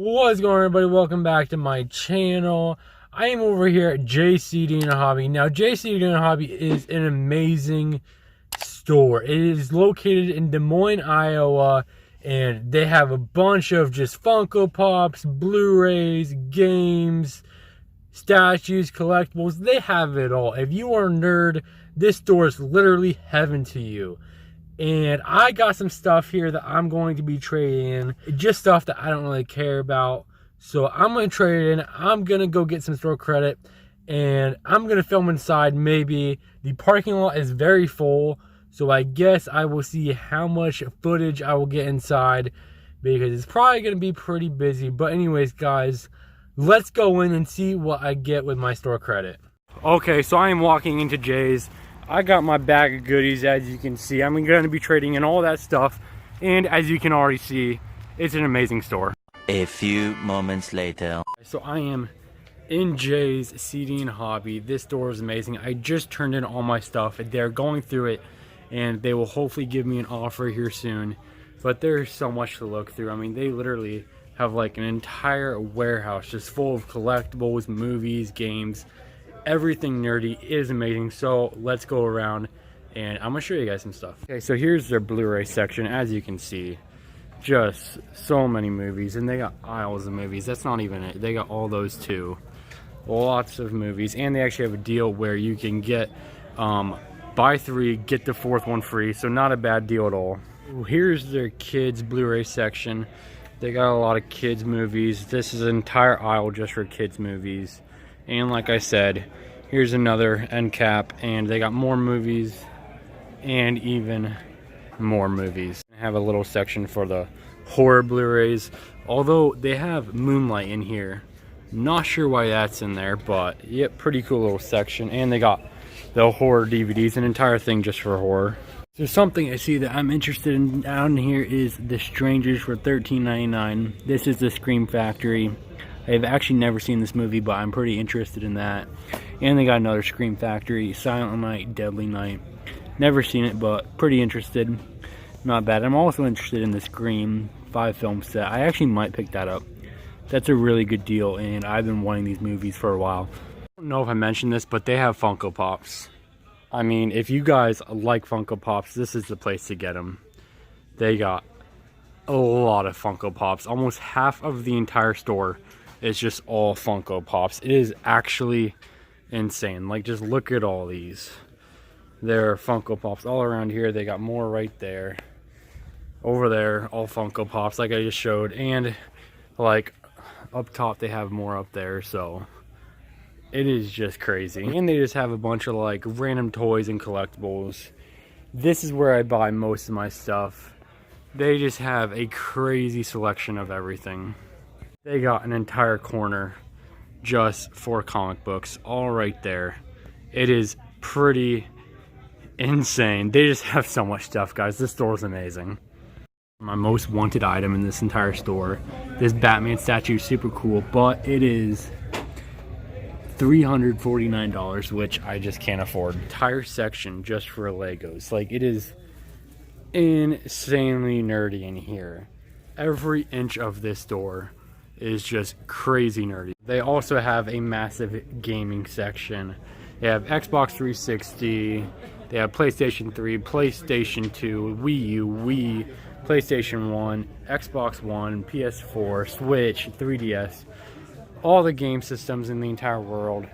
What's going on, everybody? Welcome back to my channel. I am over here at JCD and Hobby. Now, JCD and Hobby is an amazing store. It is located in Des Moines, Iowa, and they have a bunch of just Funko Pops, Blu-rays, games, statues, collectibles. They have it all. If you are a nerd, this store is literally heaven to you. And I got some stuff here that I'm going to be trading in. Just stuff that I don't really care about. So I'm going to trade it in. I'm going to go get some store credit. And I'm going to film inside maybe. The parking lot is very full. So I guess I will see how much footage I will get inside. Because it's probably going to be pretty busy. But anyways, guys, let's go in and see what I get with my store credit. Okay, so I am walking into Jay's. I got my bag of goodies, as you can see. I'm going to be trading in all that stuff. And as you can already see, it's an amazing store. A few moments later. So I am in Jay's CD and Hobby. This store is amazing. I just turned in all my stuff. They're going through it. And they will hopefully give me an offer here soon. But there's so much to look through. I mean, they literally have like an entire warehouse just full of collectibles, movies, games. Everything nerdy is amazing. So let's go around and I'm gonna show you guys some stuff. Okay, so here's their Blu-ray section. As you can see, just so many movies, and they got aisles of movies. That's not even it. They got all those too. Lots of movies, and they actually have a deal where you can get buy 3 get the 4th one free. So not a bad deal at all. Here's their kids Blu-ray section. They got a lot of kids movies. This is an entire aisle just for kids movies. And like I said, here's another end cap, and they got more movies and even more movies. They have a little section for the horror Blu-rays, although they have Moonlight in here. Not sure why that's in there, but yep, pretty cool little section. And they got the horror DVDs, an entire thing just for horror. So something I see that I'm interested in down here is The Strangers for $13.99. This is the Scream Factory. I've actually never seen this movie, but I'm pretty interested in that. And they got another Scream Factory, Silent Night, Deadly Night. Never seen it, but pretty interested. Not bad. I'm also interested in the Scream 5 film set. I actually might pick that up. That's a really good deal, and I've been wanting these movies for a while. I don't know if I mentioned this, but they have Funko Pops. I mean, if you guys like Funko Pops, this is the place to get them. They got a lot of Funko Pops. Almost half of the entire store is just all Funko Pops. It is actually insane. Like, just look at all these. There are Funko Pops all around here. They got more right there. Over there, all Funko Pops like I just showed. And like up top, they have more up there. So it is just crazy. And they just have a bunch of like random toys and collectibles. This is where I buy most of my stuff. They just have a crazy selection of everything. They got an entire corner just for comic books, all right there. It is pretty insane. They just have so much stuff, guys. This store is amazing. My most wanted item in this entire store. This Batman statue is super cool, but it is $349, which I just can't afford. Entire section just for Legos. Like, it is insanely nerdy in here. Every inch of this store is just crazy nerdy. They also have a massive gaming section. They have Xbox 360, they have PlayStation 3, PlayStation 2, Wii U, Wii, PlayStation 1, Xbox One, PS4, Switch, 3DS, all the game systems in the entire world.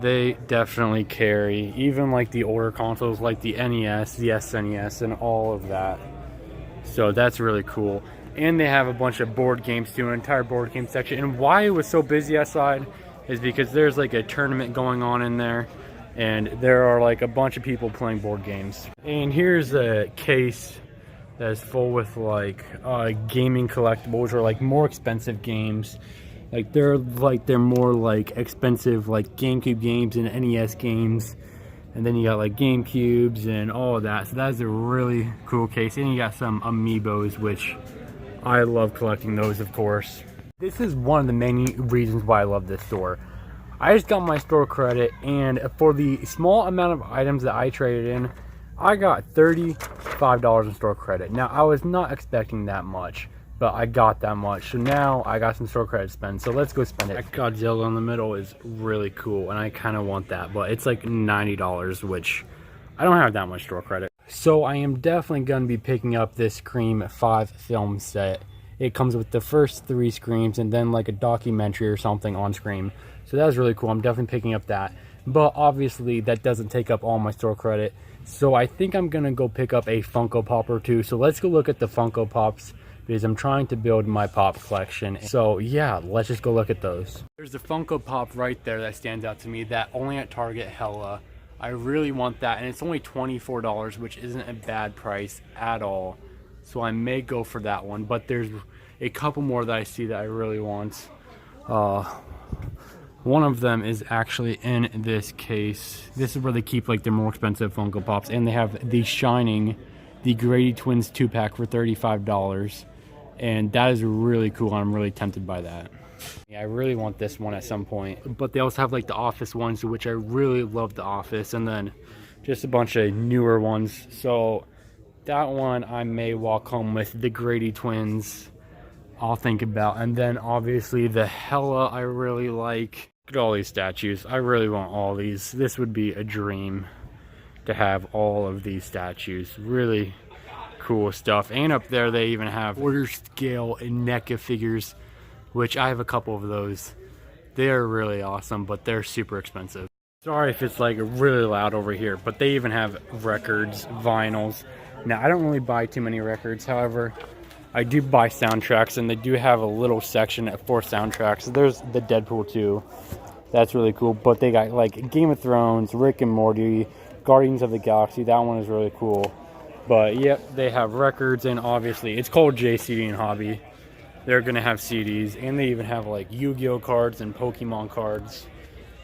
They definitely carry, even like the older consoles like the NES, the SNES, and all of that. So that's really cool. And they have a bunch of board games too, an entire board game section. And why it was so busy outside is because there's like a tournament going on in there. And there are like a bunch of people playing board games. And here's a case that's full with like gaming collectibles or like more expensive games. Like they're more like expensive like GameCube games and NES games. And then you got like GameCubes and all of that. So that's a really cool case. And you got some Amiibos, which I love collecting those, of course. This is one of the many reasons why I love this store. I just got my store credit, and for the small amount of items that I traded in, I got $35 in store credit. Now, I was not expecting that much. but I got that much. So now I got some store credit to spend. So let's go spend it. That Godzilla in the middle is really cool, and I kind of want that, but it's like $90, which I don't have that much store credit. So I am definitely going to be picking up this Scream 5 film set. It comes with the first 3 Screams and then like a documentary or something on Scream. So that was really cool. I'm definitely picking up that. But obviously that doesn't take up all my store credit. So I think I'm going to go pick up a Funko Pop or two. So let's go look at the Funko Pops, because I'm trying to build my pop collection. So yeah, let's just go look at those. There's a Funko Pop right there that stands out to me, that only at Target hella. I really want that, and it's only $24, which isn't a bad price at all. So I may go for that one, but there's a couple more that I see that I really want. One of them is actually in this case. This is where they keep like their more expensive Funko Pops, and they have The Shining, the Grady Twins 2-pack for $35, and that is really cool. I'm really tempted by that. Yeah, I really want this one at some point. But they also have like the Office ones, which I really love the Office, and then just a bunch of newer ones. So that one I may walk home with. The Grady Twins I'll think about, and then obviously the Hella I really like. Look at all these statues. I really want all these. This would be a dream to have all of these statues. Really cool stuff. And up there they even have order scale NECA figures, which I have a couple of those. They are really awesome, but they're super expensive. Sorry if it's like really loud over here, but they even have records, vinyls. Now I don't really buy too many records, however I do buy soundtracks, and they do have a little section for soundtracks. There's the Deadpool 2. That's really cool. But they got like Game of Thrones, Rick and Morty, Guardians of the Galaxy. That one is really cool. But yep, they have records, and obviously it's called JCD and Hobby. They're going to have CDs, and they even have like Yu-Gi-Oh cards and Pokemon cards.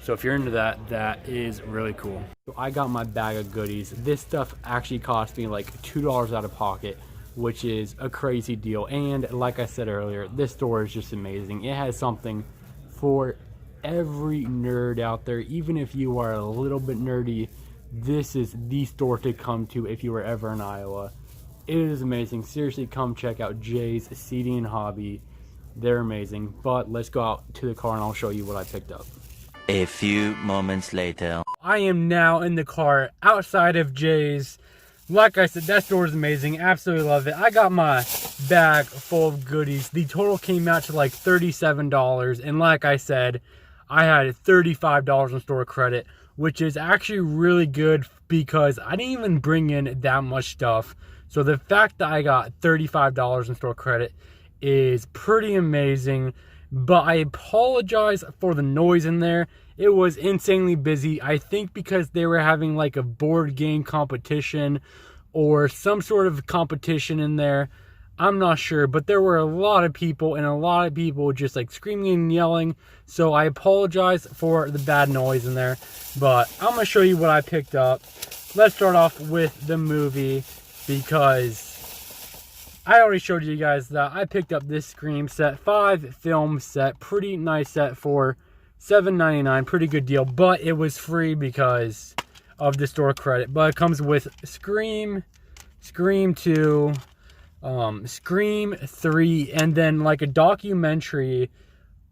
So if you're into that, that is really cool. So I got my bag of goodies. This stuff actually cost me like $2 out of pocket, which is a crazy deal. And like I said earlier, this store is just amazing. It has something for every nerd out there. Even if you are a little bit nerdy, this is the store to come to if you were ever in Iowa. It is amazing. Seriously, come check out Jay's CD and Hobby. They're amazing. But let's go out to the car and I'll show you what I picked up. A few moments later. I am now in the car outside of Jay's. Like I said, that store is amazing. Absolutely love it. I got my bag full of goodies. The total came out to like $37. And like I said, I had $35 in store credit, which is actually really good because I didn't even bring in that much stuff. So the fact that I got $35 in store credit is pretty amazing. But I apologize for the noise in there. It was insanely busy. I think because they were having like a board game competition or some sort of competition in there. I'm not sure, but there were a lot of people, and a lot of people just like screaming and yelling. So I apologize for the bad noise in there, but I'm going to show you what I picked up. Let's start off with the movie, because I already showed you guys that I picked up this Scream set, 5 film set, pretty nice set for $7.99, pretty good deal, but it was free because of the store credit. But it comes with Scream, Scream 2, Scream 3, and then like a documentary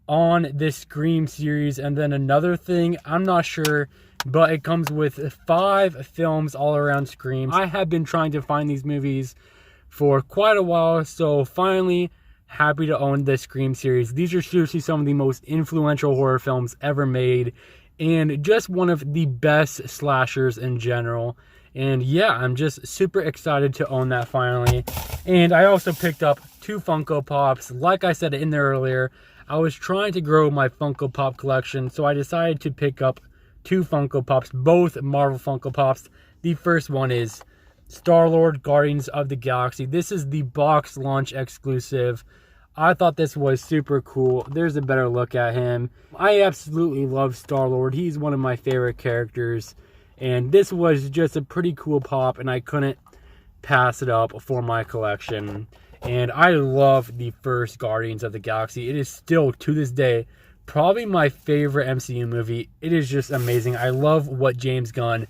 on this Scream series, and then another thing, I'm not sure, but it comes with 5 films all around Scream. I have been trying to find these movies for quite a while, so finally happy to own this Scream series. These are seriously some of the most influential horror films ever made, and just one of the best slashers in general. And yeah, I'm just super excited to own that finally. And I also picked up 2 Funko Pops. Like I said in there earlier, I was trying to grow my Funko Pop collection, so I decided to pick up 2 Funko Pops, both Marvel Funko Pops. The first one is Star-Lord, Guardians of the Galaxy. This is the box launch exclusive. I thought this was super cool. There's a better look at him. I absolutely love Star-Lord. He's one of my favorite characters. And this was just a pretty cool pop, and I couldn't pass it up for my collection. And I love the first Guardians of the Galaxy. It is still, to this day, probably my favorite MCU movie. It is just amazing. I love what James Gunn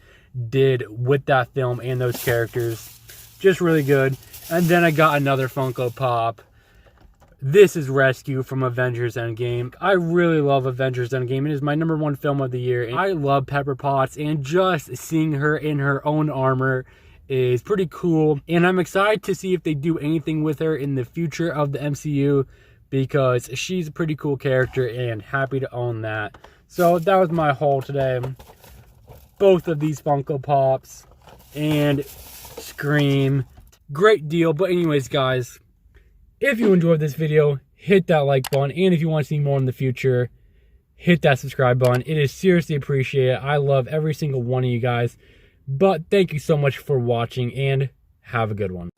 did with that film and those characters. Just really good. And then I got another Funko Pop. This is Rescue from Avengers Endgame. I really love Avengers Endgame. It is my #1 film of the year. And I love Pepper Potts, and just seeing her in her own armor is pretty cool. And I'm excited to see if they do anything with her in the future of the MCU, because she's a pretty cool character and happy to own that. So that was my haul today. Both of these Funko Pops and Scream. Great deal. But anyways, guys, if you enjoyed this video, hit that like button. And if you want to see more in the future, hit that subscribe button. It is seriously appreciated. I love every single one of you guys. But thank you so much for watching, and have a good one.